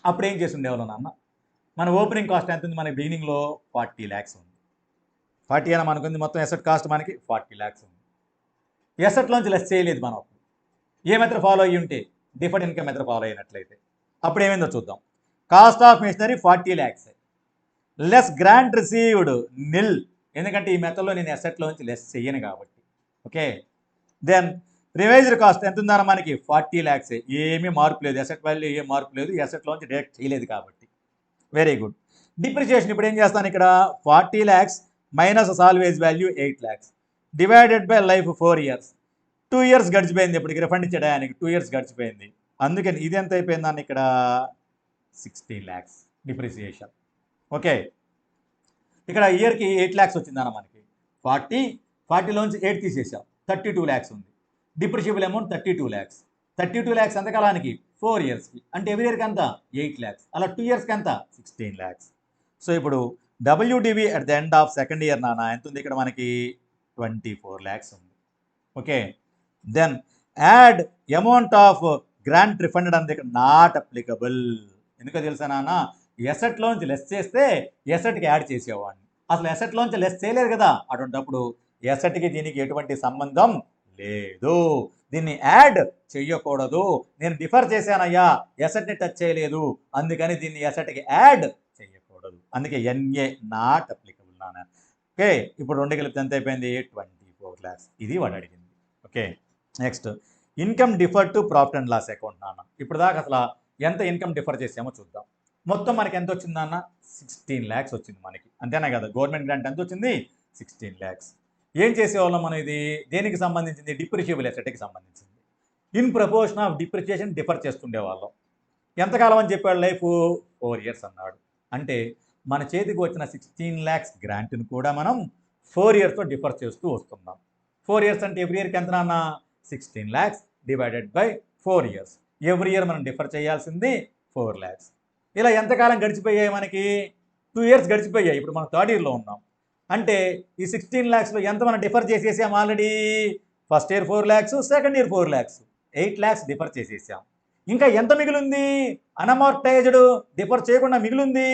అప్పుడు ఏం చేసి ఉండేవాళ్ళం నాన్న, మన ఓపెనింగ్ కాస్ట్ ఎంత ఉంది, మన బిగినింగ్లో 40 lakhs ఉంది. 40 అయినా మనకుంది, మొత్తం ఎసెట్ కాస్ట్ మనకి 40 lakhs ఉంది. ఎసెట్లోంచి లెస్ చేయలేదు మనం. అప్పుడు ఏ మెథడ్ ఫాలో అయ్యి ఉంటే, డిఫర్డ్ ఇన్కమ్ మెథడ్ ఫాలో అయినట్లయితే అప్పుడు ఏమైందో చూద్దాం. Cost of machinery 40 lakhs less grant received nil, ఎందుకంటే ఈ మెథడ్లో నేను ఎసెట్లోంచి లెస్ చెయ్యను కాబట్టి. ఓకే, దెన్ రివైజ్డ్ కాస్ట్ ఎంత ఉందన్న మనకి 40 lakhs, ఏమీ మార్పు లేదు, ఎసెట్ వాల్యూ ఏం మార్పు లేదు, ఎసెట్లోంచి డైరెక్ట్ చేయలేదు కాబట్టి. Very good. డిప్రిసియేషన్ ఇప్పుడు ఏం చేస్తాను, ఇక్కడ 40 lakhs minus salvage value 8 lakhs divided by life 4 years. 2 years గడిచిపోయింది, ఇప్పటికి రిఫండ్ ఇచ్చేయడానికి 2 years గడిచిపోయింది. అందుకని ఇది ఎంత అయిపోయిందని ఇక్కడ 16 lakhs డిప్రిసియేషన్. ఓకే, ఇక్కడ ఇయర్కి 8 lakhs వచ్చిందన్న మనకి. 40లోంచి 8 తీసేసాం, 32 lakhs ఉంది. డిప్రిషియబుల్ అమౌంట్ 32 lakhs. 32 lakhs ఎంతకాలానికి, 4 yearsకి, అంటే ఎవ్రీ ఇయర్కి ఎంత 8 lakhs, అలా 2 yearsకి ఎంత 16 lakhs. సో ఇప్పుడు WDV at the end of second year నాన్న ఎంత ఉంది ఇక్కడ మనకి 24 lakhs ఉంది. Okay, then add amount of grant refunded అంది ఇక్కడ నాట్ అప్లికబుల్. ఎందుకో తెలుసా నాన్న, ఎసెట్లోంచి లెస్ చేస్తే ఎసెట్కి యాడ్ చేసేవాడిని, అసలు ఎసెట్లోంచి లెస్ చేయలేదు కదా, అటువంటిప్పుడు ఎసెట్కి దీనికి ఎటువంటి సంబంధం లేదు, దీన్ని యాడ్ చెయ్యకూడదు. నేను డిఫర్ చేశానయ్యా, ఎసెట్ని టచ్ చేయలేదు, అందుకని దీన్ని ఎసెట్కి యాడ్ చేయకూడదు, అందుకే NA నాట్ అప్లికబుల్ నాన్న. ఓకే, ఇప్పుడు 2 కలిపితే ఎంత అయిపోయింది 24 lakhs. ఇది వాడు అడిగింది. Okay, next income defer to profit and loss account నాన్న. ఇప్పుడు దాకా అసలు ఎంత ఇన్కమ్ డిఫర్ చేసామో చూద్దాం. మొత్తం మనకి ఎంత వచ్చింది నాన్న, 16 lakhs వచ్చింది మనకి, అంతేనా కదా. గవర్నమెంట్ గ్రాంట్ ఎంత వచ్చింది, 16 lakhs. ఏం చేసేవాళ్ళం మనం, ఇది దేనికి సంబంధించింది, డిప్రిషియబుల్ ఎసెట్కి సంబంధించింది. In proportion of depreciation defer చేస్తుండేవాళ్ళం. ఎంతకాలం అని చెప్పాడు, లైఫ్ 4 years అన్నాడు. అంటే మన చేతికి వచ్చిన 16 lakhs గ్రాంట్ని కూడా మనం 4 yearsతో డిఫర్ చేస్తూ వస్తున్నాం. 4 years అంటే ఎవ్రీ ఇయర్కి ఎంత నాన్న, 16 lakhs divided by 4 years. Every year మనం డిఫర్ చేయాల్సింది 4 lakhs. ఇలా ఎంతకాలం గడిచిపోయాయి మనకి, 2 years గడిచిపోయాయి. ఇప్పుడు మనం థర్డ్ ఇయర్లో ఉన్నాం, అంటే ఈ 16 lakhsలో ఎంత మనం డిఫర్ చేసేసాం already. First year 4 lakhs, second year 4 lakhs, 8 lakhs differ చేసేసాం. ఇంకా ఎంత మిగిలింది, అన్అమార్టైజ్డ్ డిఫర్ చేయకుండా మిగిలింది,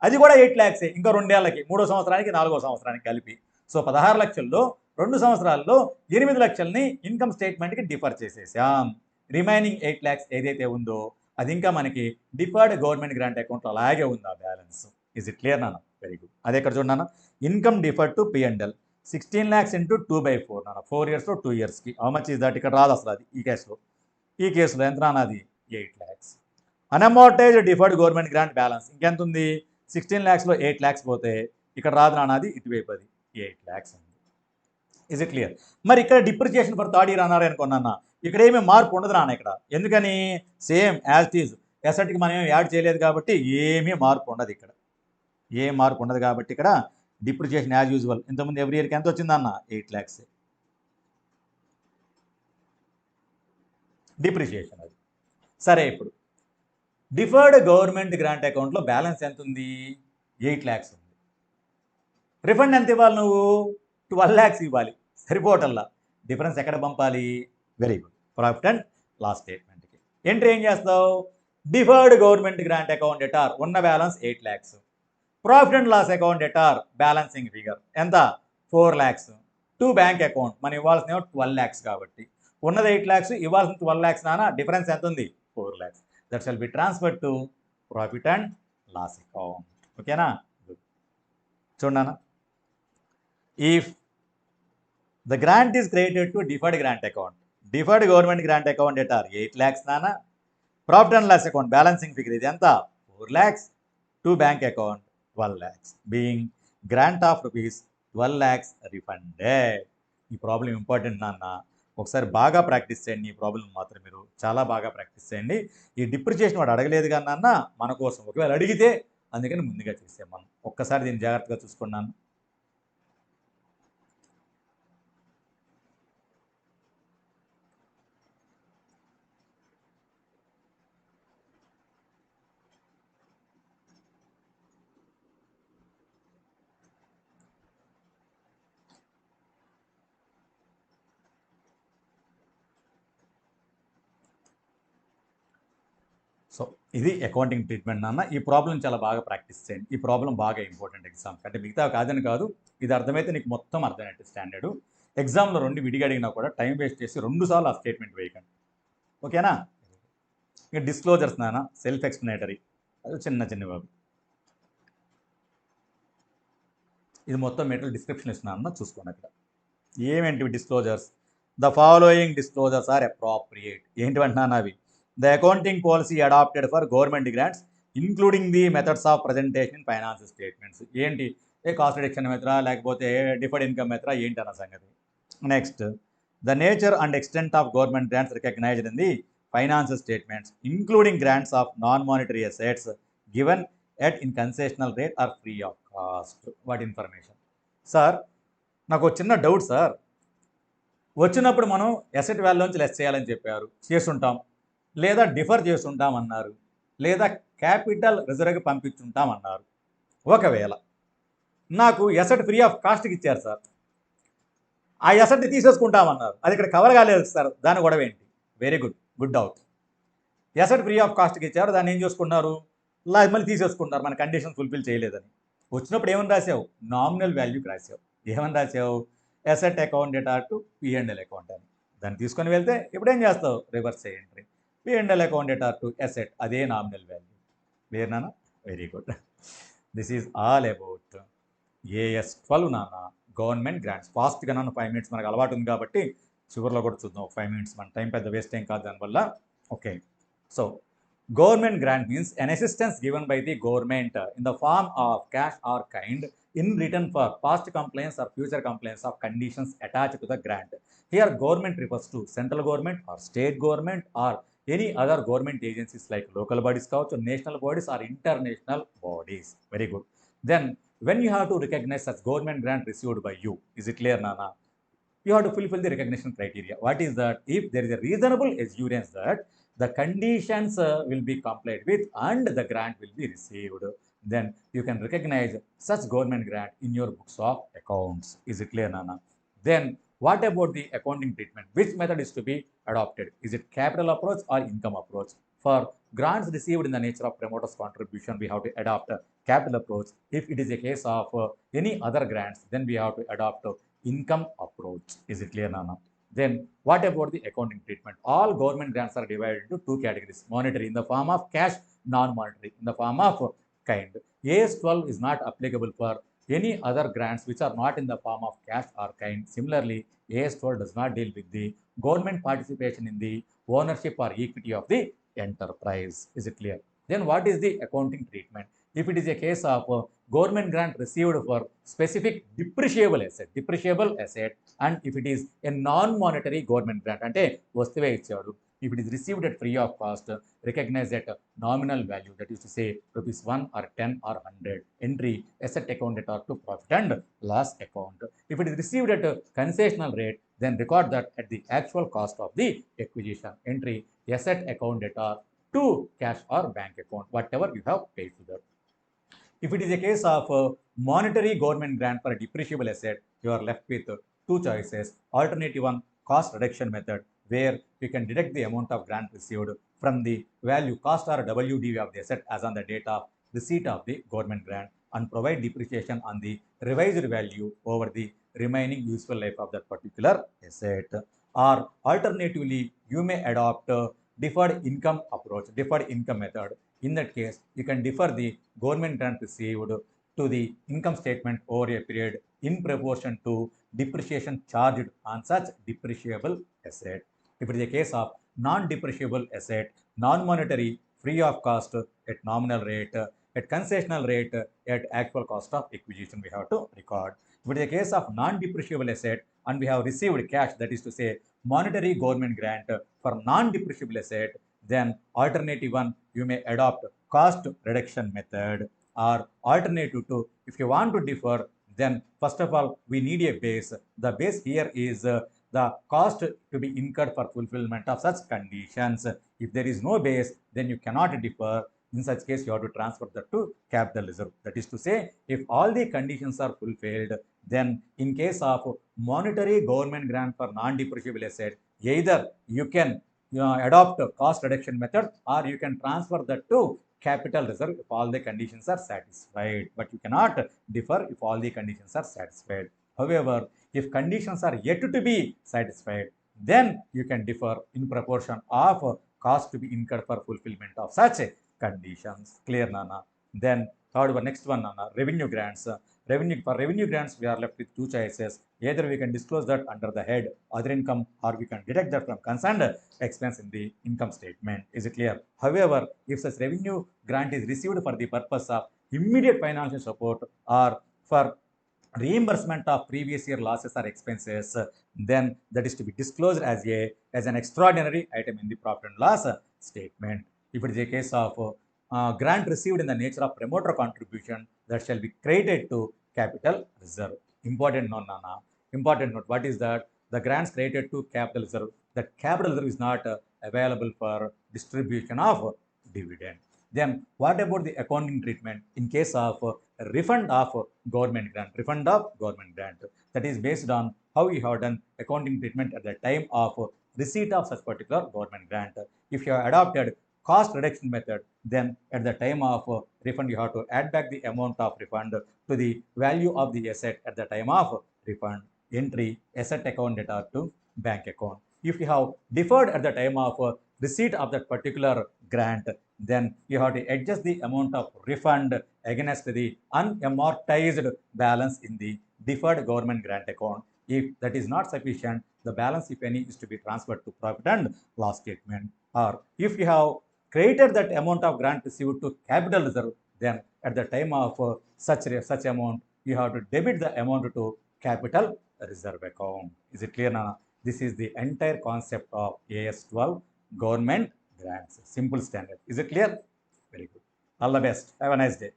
అది కూడా 8 lakhs. ఇంకా 2 ఏళ్ళకి, 3వ సంవత్సరానికి 4వ సంవత్సరానికి కలిపి. సో 16 లక్షల్లో 2 సంవత్సరాల్లో 8 లక్షల్ని ఇన్కమ్ స్టేట్మెంట్కి డిఫర్ చేసేసాం. రిమైనింగ్ 8 lakhs ఏదైతే ఉందో అది ఇంకా మనకి డిఫర్డ్ గవర్నమెంట్ గ్రాంట్ అకౌంట్లో అలాగే ఉంది ఆ బ్యాలెన్స్. ఇస్ ఇట్ క్లియర్ నాన్న? Very good. అదే ఇక్కడ చూడన్నా, income deferred to P&L 16 lakhs into 2/4 నాన్న. 4 yearsలో 2 yearsకి హౌ మచ్ ఈజ్ దట్, ఇక్కడ రాదు అసలు అది. ఈ కేసులో ఎంత నాన్న, అది 8 lakhs. Unamortized deferred government grant balance ఇంకెంత ఉంది, 16 lakhsలో 8 lakhs పోతే ఇక్కడ రాదు నాన్న, అది ఇటువైపు అది 8 lakhs ఉంది. Is it clear? మరి ఇక్కడ డిప్రిసియేషన్ ఫర్ థర్డ్ ఇయర్ అన్నారు అనుకున్నా, ఇక్కడ ఏమీ మార్పు ఉండదు నాన్న. ఇక్కడ ఎందుకని, సేమ్ యాజ్ ఇట్ ఈజ్, ఎసెట్కి మనం ఏమి యాడ్ చేయలేదు కాబట్టి ఏమీ మార్పు ఉండదు. ఇక్కడ ఏ మార్పు ఉండదు కాబట్టి ఇక్కడ డిప్రిసియేషన్ యాజ్ యూజువల్. ఇంతకుముందు ఎవ్రీ ఇయర్కి ఎంత వచ్చిందన్న, 8 lakhs డిప్రిసియేషన్ అది. సరే, ఇప్పుడు డిఫర్డ్ గవర్నమెంట్ గ్రాంట్ అకౌంట్లో బ్యాలెన్స్ ఎంత ఉంది, 8 lakhs ఉంది. రిఫండ్ ఎంత ఇవ్వాలి నువ్వు, 12 lakhs ఇవ్వాలి. సరిపోవటల్లా, డిఫరెన్స్ ఎక్కడ పంపాలి. Very good. Profit and loss స్టేట్మెంట్కి ఎంట్రీ ఏం చేస్తావు, డిఫర్డ్ గవర్నమెంట్ గ్రాంట్ అకౌంట్ ఎటార్ ఉన్న balance 8 lakhs. Profit and loss account ఎటార్ బ్యాలెన్సింగ్ ఫిగర్ ఎంత, 4 lakhs. టు బ్యాంక్ అకౌంట్ మనం ఇవ్వాల్సిన 12 lakhs కాబట్టి, ఉన్నది 8 lakhs, ఇవ్వాల్సిన 12 lakhs నాన్న. డిఫరెన్స్ ఎంత ఉంది, 4 lakhs. That shall be transfer to profit and loss account. ఓకేనా? చూడన్నా, if the grant is credited to deferred grant account, deferred government grant account ఎటార్ 8 lakhs నాన్న. Profit and loss account balancing figure ఇది ఎంత 4 lakhs, to bank account 12 lakhs, being grant of rupees 12 lakhs refunded. ఈ problem important నాన్న, ఒకసారి బాగా practice చేయండి. ఈ ప్రాబ్లం మాత్రం మీరు చాలా బాగా ప్రాక్టీస్ చేయండి. ఈ డిప్రిసియేషన్ వాడు అడగలేదు కానీ నాన్న మన కోసం, ఒకవేళ అడిగితే అందుకని ముందుగా చేసాం మనం. ఒక్కసారి దీన్ని జాగ్రత్తగా చూసుకున్నాను. సో ఇది అకౌంటింగ్ ట్రీట్మెంట్ నాన్న. ఈ ప్రాబ్లం చాలా బాగా ప్రాక్టీస్ చేయండి. ఈ ప్రాబ్లం బాగా ఇంపార్టెంట్ ఎగ్జామ్ అంటే మిగతా కాదని కాదు, ఇది అర్థమైతే నీకు మొత్తం అర్థమైనట్టు స్టాండర్డు. ఎగ్జామ్లో 2 విడిగా అడిగినా కూడా టైం వేస్ట్ చేసి 2 సార్లు ఆ స్టేట్మెంట్ వేయకండి, ఓకేనా? ఇక డిస్క్లోజర్స్ నాన్న, సెల్ఫ్ ఎక్స్ప్లెనేటరీ, అది చిన్న బాబు. ఇది మొత్తం మెటీరియల్ డిస్క్రిప్షన్ ఇస్తున్నాను, చూసుకోండి. అక్కడ ఏమేంటివి disclosures? The following disclosures are appropriate. ఏంటివంటున్నాను అవి? The accounting policy adopted for government grants including the methods of presentation in financial statements. ఏంటి? కాస్ట్ రిడక్షన్ మెథడా లేకపోతే డిఫర్డ్ ఇన్కమ్ మెథడా ఏంటి అన్న సంగతి. Next, the nature and extent of government grants recognized in the financial statements including grants of non monetary assets given at in concessional rate or free of cost. వాటి information. Sir నాకు చిన్న doubt sir, వచ్చినప్పుడు మనం asset వాల్యూలోంచి less చేయాలని చెప్పారు, చేస్తుంటాం. లేదా differ చేస్తుంటాం అన్నారు, లేదా క్యాపిటల్ రిజర్వ్కి పంపించుంటాం అన్నారు. ఒకవేళ నాకు ఎసెట్ ఫ్రీ ఆఫ్ కాస్ట్కి ఇచ్చారు సార్, ఆ ఎసెట్ని తీసేసుకుంటామన్నారు, అది ఇక్కడ కవర్ కాలేదు సార్, దాని గొడవ ఏంటి? Very good doubt. Asset free of కాస్ట్కి ఇచ్చారు, దాన్ని ఏం చేసుకున్నారు? మళ్ళీ తీసేసుకుంటారు, మన కండిషన్ ఫుల్ఫిల్ చేయలేదని. వచ్చినప్పుడు ఏమని రాసావు? నామినల్ వాల్యూకి రాసావు. ఏమని రాసావు? Asset account data to P&L account అని. దాన్ని తీసుకొని వెళ్తే ఇప్పుడు ఏం చేస్తావు? Reverse entry, P&L account data to asset, అదే నామినల్ వాల్యూ. క్లియర్ నాన్న? Very good. This is all about AS12 నాన్న, గవర్నమెంట్ గ్రాంట్స్. ఫాస్ట్గా నన్ను 5 minutes మనకు అలవాటు ఉంది కాబట్టి చివరిలో కూడా చూద్దాం. 5 minutes మన టైం పెద్ద వేస్ట్ ఏం కాదు దానివల్ల. Okay, so government grant means an assistance given by the government in the form of cash or kind in return for past compliance or future compliance of conditions attached to the grant. Here government refers to central government or state government or any other government agencies like local bodies, national bodies or international bodies. Very good. Then when you have to recognize such government grant received by you, is it clear Nana? You have to fulfill the recognition criteria. What is that? If there is a reasonable assurance that the conditions will be complied with and the grant will be received, then you can recognize such government grant in your books of accounts. Is it clear Nana? Then what about the accounting treatment? Which method is to be adopted? Is it capital approach or income approach? For grants received in the nature of promoter's contribution, we have to adopt a capital approach. If it is a case of any other grants, then we have to adopt income approach. Is it clear Nana? Then what about the accounting treatment? All government grants are divided into 2 categories: monetary in the form of cash, non-monetary in the form of kind. AS12 is not applicable for any other grants which are not in the form of cash or kind. Similarly, AS12 does not deal with the government participation in the ownership or equity of the enterprise. Is it clear? Then what is the accounting treatment? If it is a case of government grant received for specific depreciable asset, and if it is a non-monetary government grant, ante vastuve ichadu, if it is received at free of cost, recognized at nominal value, that is to say rupees 1 or 10 or 100, entry asset account data to profit and loss account. If it is received at a concessional rate, then record that at the actual cost of the acquisition, entry asset account data to cash or bank account, whatever you have paid to that. If it is a case of monetary government grant for a depreciable asset, you are left with 2 choices. Alternative one, cost reduction method, where you can deduct the amount of grant received from the value cost or WDV of the asset as on the date of receipt of the government grant and provide depreciation on the revised value over the remaining useful life of that particular asset. Or alternatively, you may adopt deferred income approach, deferred income method. In that case, you can defer the government grant received to the income statement over a period in proportion to depreciation charged on such depreciable asset. If it is a case of non-depreciable asset, non-monetary, free of cost at nominal rate, at concessional rate, at actual cost of acquisition we have to record. But in the case of non-depreciable asset and we have received cash, that is to say monetary government grant for non-depreciable asset, then alternative one, you may adopt cost reduction method, or alternative two, if you want to defer, then first of all, we need a base. The base here is the cost to be incurred for fulfillment of such conditions. If there is no base, then you cannot defer. In such case, you have to transfer that to capital reserve. That is to say, if all the conditions are fulfilled, then in case of monetary government grant for non-depreciable asset, either you can adopt a cost reduction method or you can transfer that to capital reserve if all the conditions are satisfied. But you cannot defer if all the conditions are satisfied. However, if conditions are yet to be satisfied, then you can defer in proportion of cost to be incurred for fulfillment of such conditions. Clear, Nana? Then third one, next one, Nana, revenue grants. For revenue grants, we are left with two choices. Either we can disclose that under the head other income, or we can deduct that from concerned expense in the income statement. Is it clear? However, if such revenue grant is received for the purpose of immediate financial support or for reimbursement of previous year losses or expenses, then that is to be disclosed as an extraordinary item in the profit and loss statement. If it is a case of grant received in the nature of promoter contribution, that shall be credited to capital reserve. Important note, Nana. Important note. What is that? The grants credited to capital reserve. That capital reserve is not available for distribution of dividend. Then what about the accounting treatment in case of refund of government grant? Refund of government grant. That is based on how you have done accounting treatment at the time of receipt of such particular government grant. If you have adopted cost reduction method, then at the time of refund, you have to add back the amount of refund to the value of the asset at the time of refund. Entry asset account data to bank account. If you have deferred at the time of receipt of that particular grant, then you have to adjust the amount of refund against the unamortized balance in the deferred government grant account. If that is not sufficient, the balance, if any, is to be transferred to profit and loss statement. Or if you have created that amount of grant received to capital reserve, then at the time of such amount, you have to debit the amount to capital reserve account. Is it clear, Nana? This is the entire concept of AS12 government grants. Simple standard. Is it clear? Very good. All the best. Have a nice day.